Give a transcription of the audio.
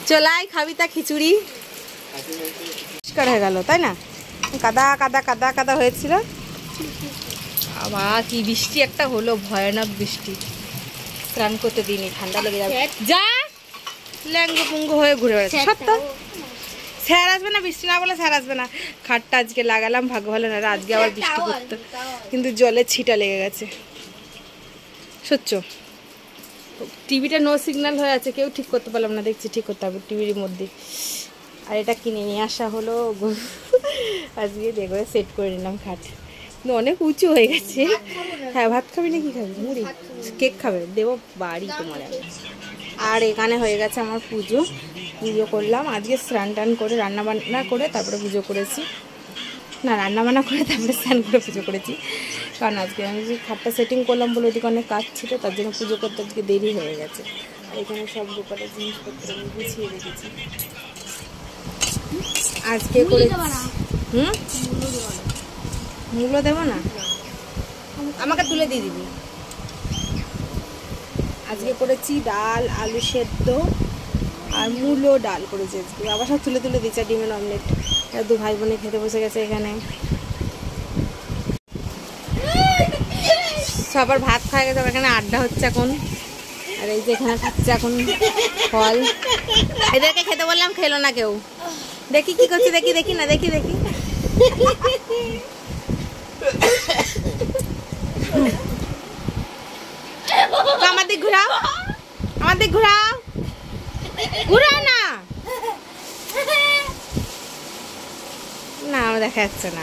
চলাই খাবি তা খিচুড়ি পরিষ্কার হয়ে গেল, তাই না? কাদা কাদা কাদা কাদা হয়েছিল। আবার কি বৃষ্টি একটা হলো, ভয়ানক বৃষ্টি। স্নান করতে দিইনি, ঠান্ডা লেগে যাবে। যা ল্যাঙ্গ পুঙ্গ হয়ে ঘুরে বেড়াচ্ছে। সত্য স্যার আসবে না, বৃষ্টি না বলে স্যার আসবে না। খাটটা আজকে লাগালাম, ভাগ্য ভালো না আজকে আবার বৃষ্টি পড়তো, কিন্তু জলের ছিটা লেগে গেছে। সচ্চ টিভিটা নো সিগন্যাল হয়ে আছে, কেউ ঠিক করতে পারলাম না, দেখছি ঠিক করতে হবে টিভির মধ্যে। আর এটা কিনে নিয়ে আসা হলো, আজকে দেখো সেট করে নিলাম খাট, কিন্তু অনেক উঁচু হয়ে গেছে। হ্যাঁ ভাত খাবি না কি খাবি? মুড়ি কেক খাবে? দেবো বাড়ি তোমার। আর এখানে হয়ে গেছে আমার পুজো। পুজো করলাম আজকে, স্নান টান করে রান্না বান্না করে তারপরে পুজো করেছি। না রান্না বান্না করে তারপরে স্নান করে পুজো করেছি, কারণ আজকে আমি যে খাটটা সেটিং করলাম বলে ওদিকে অনেক কাজ ছিল, তার জন্য পুজো করতে আজকে দেরি হয়ে গেছে। আর এখানে সব দোকানের জিনিসপত্র আমি গুছিয়ে রেখেছি আজকে করে। মূল্য দেবো না, আমাকে তুলে দিয়ে দিবি। আজকে করেছি ডাল, আলু সেদ্ধ আর মূলো ডাল করেছি আজকে। আবার সব তুলে তুলে দিচ্ছে, ডিমের অমলেট। দু ভাই বোনে খেতে বসে গেছে এখানে, সবার ভাত খাওয়া গেছে। এখানে আড্ডা হচ্ছে এখন। আর এই যে এখানে খাচ্ছে এখন ফল। এদেরকে খেতে বললাম, খেলো না কেউ। দেখি কি করছে, দেখি দেখি না, দেখি দেখি। আমার দিক ঘুরাও, আমার দিক ঘুরাও, ঘুরাও না, না আমার দেখা যাচ্ছে না।